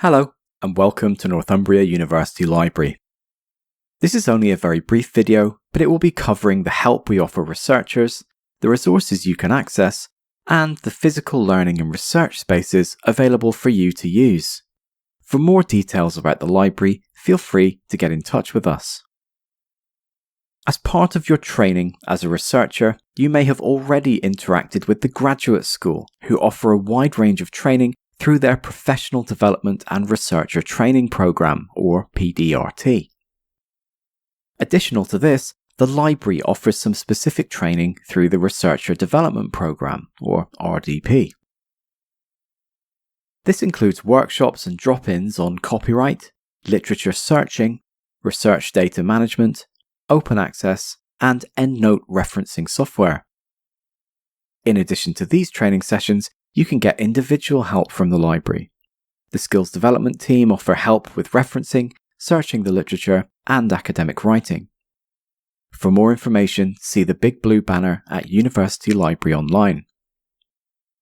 Hello, and welcome to Northumbria University Library. This is only a very brief video, but it will be covering the help we offer researchers, the resources you can access, and the physical learning and research spaces available for you to use. For more details about the library, feel free to get in touch with us. As part of your training as a researcher, you may have already interacted with the Graduate School, who offer a wide range of training through their Professional Development and Researcher Training Programme, or PDRT. Additional to this, the library offers some specific training through the Researcher Development Programme, or RDP. This includes workshops and drop-ins on copyright, literature searching, research data management, open access, and EndNote referencing software. In addition to these training sessions, you can get individual help from the library. The Skills Development team offer help with referencing, searching the literature, and academic writing. For more information, see the big blue banner at University Library Online.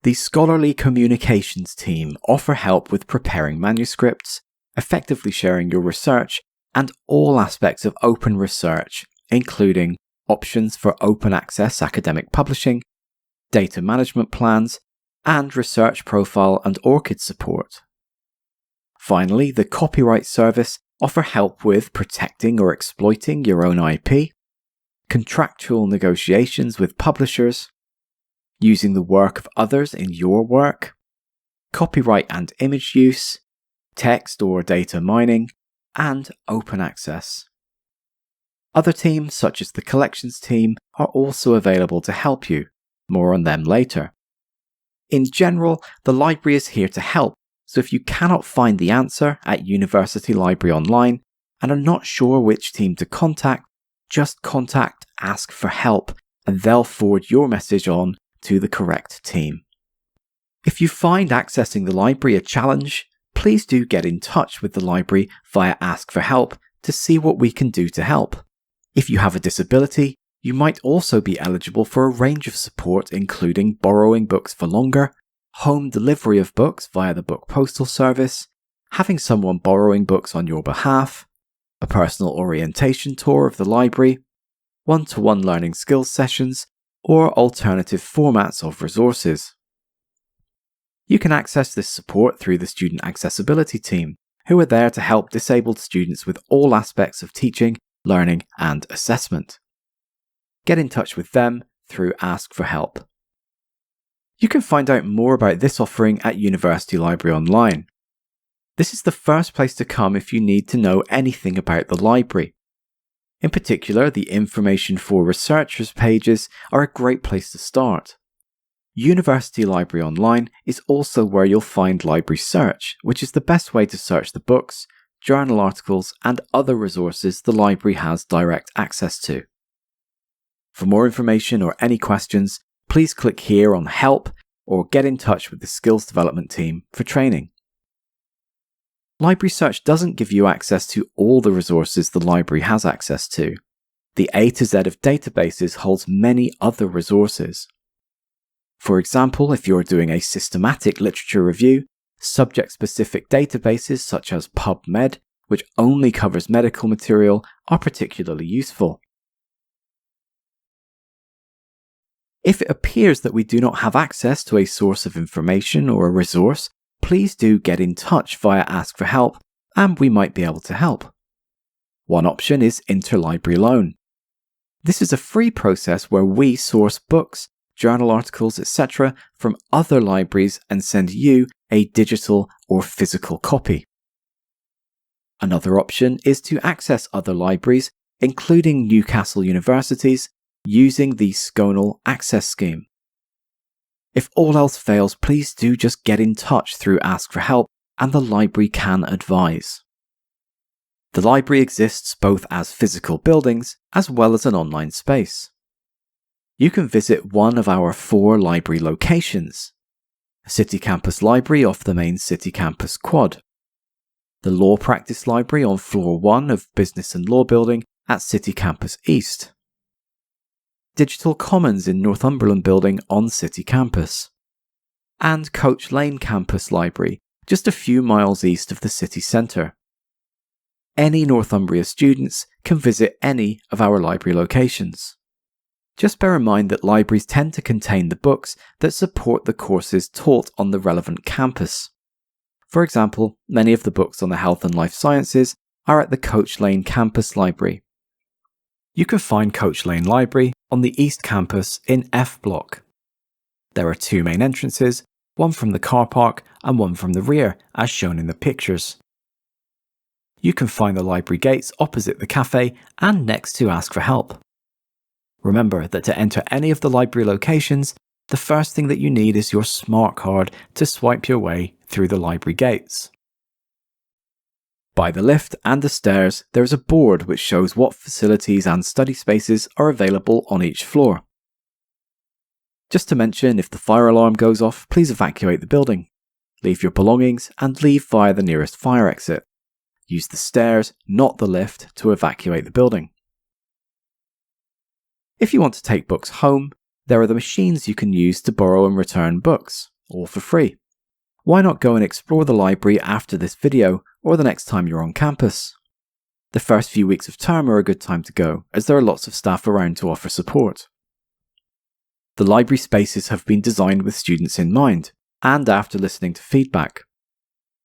The Scholarly Communications team offer help with preparing manuscripts, effectively sharing your research, and all aspects of open research, including options for open access academic publishing, data management plans, and research profile and ORCID support. Finally, the Copyright Service offer help with protecting or exploiting your own IP, contractual negotiations with publishers, using the work of others in your work, copyright and image use, text or data mining, and open access. Other teams, such as the Collections team, are also available to help you. More on them later. In general, the library is here to help, so if you cannot find the answer at University Library Online and are not sure which team to contact, just contact Ask for Help and they'll forward your message on to the correct team. If you find accessing the library a challenge, please do get in touch with the library via Ask for Help to see what we can do to help. If you have a disability, you might also be eligible for a range of support including borrowing books for longer, home delivery of books via the book postal service, having someone borrowing books on your behalf, a personal orientation tour of the library, one-to-one learning skills sessions, or alternative formats of resources. You can access this support through the Student Accessibility team, who are there to help disabled students with all aspects of teaching, learning, and assessment. Get in touch with them through Ask for Help. You can find out more about this offering at University Library Online. This is the first place to come if you need to know anything about the library. In particular, the Information for Researchers pages are a great place to start. University Library Online is also where you'll find Library Search, which is the best way to search the books, journal articles, and other resources the library has direct access to. For more information or any questions, please click here on Help or get in touch with the Skills Development team for training. Library Search doesn't give you access to all the resources the library has access to. The A to Z of databases holds many other resources. For example, if you're doing a systematic literature review, subject-specific databases such as PubMed, which only covers medical material, are particularly useful. If it appears that we do not have access to a source of information or a resource, please do get in touch via Ask for Help and we might be able to help. One option is interlibrary loan. This is a free process where we source books, journal articles, etc. from other libraries and send you a digital or physical copy. Another option is to access other libraries, including Newcastle University's, using the Sconal Access Scheme. If all else fails, please do just get in touch through Ask for Help and the library can advise. The library exists both as physical buildings as well as an online space. You can visit one of our 4 library locations: City Campus Library off the main City Campus quad, the Law Practice Library on floor 1 of Business and Law Building at City Campus East, Digital Commons in Northumberland Building on City Campus, and Coach Lane Campus Library just a few miles east of the city centre. Any Northumbria students can visit any of our library locations. Just bear in mind that libraries tend to contain the books that support the courses taught on the relevant campus. For example, many of the books on the health and life sciences are at the Coach Lane Campus Library. You can find Coach Lane Library on the East Campus in F Block. There are two main entrances, one from the car park and one from the rear, as shown in the pictures. You can find the library gates opposite the cafe and next to Ask for Help. Remember that to enter any of the library locations, the first thing that you need is your smart card to swipe your way through the library gates. By the lift and the stairs, there is a board which shows what facilities and study spaces are available on each floor. Just to mention, if the fire alarm goes off, please evacuate the building. Leave your belongings and leave via the nearest fire exit. Use the stairs, not the lift, to evacuate the building. If you want to take books home, there are the machines you can use to borrow and return books, all for free. Why not go and explore the library after this video or the next time you're on campus? The first few weeks of term are a good time to go, as there are lots of staff around to offer support. The library spaces have been designed with students in mind, and after listening to feedback.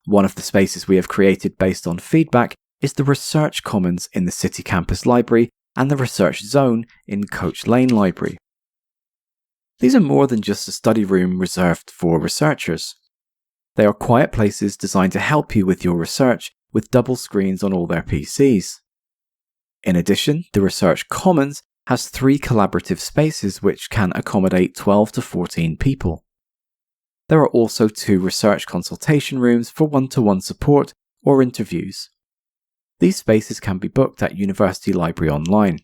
One of the spaces we have created based on feedback is the Research Commons in the City Campus Library and the Research Zone in Coach Lane Library. These are more than just a study room reserved for researchers. They are quiet places designed to help you with your research, with double screens on all their PCs. In addition, the Research Commons has 3 collaborative spaces which can accommodate 12 to 14 people. There are also 2 research consultation rooms for one-to-one support or interviews. These spaces can be booked at University Library Online.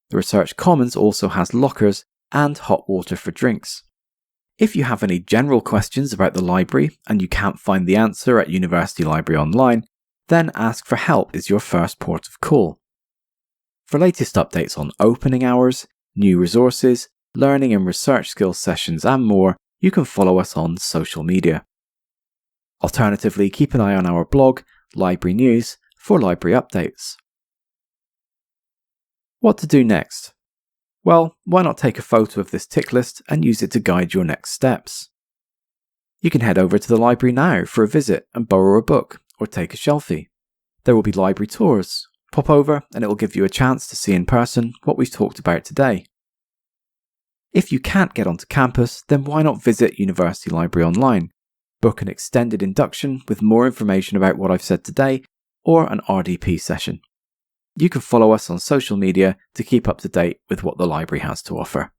The Research Commons also has lockers and hot water for drinks. If you have any general questions about the library and you can't find the answer at University Library Online, then Ask for Help is your first port of call. For latest updates on opening hours, new resources, learning and research skills sessions and more, you can follow us on social media. Alternatively, keep an eye on our blog, Library News, for library updates. What to do next? Well, why not take a photo of this tick list and use it to guide your next steps? You can head over to the library now for a visit and borrow a book or take a selfie. There will be library tours. Pop over and it will give you a chance to see in person what we've talked about today. If you can't get onto campus, then why not visit University Library Online, book an extended induction with more information about what I've said today, or an RDP session. You can follow us on social media to keep up to date with what the library has to offer.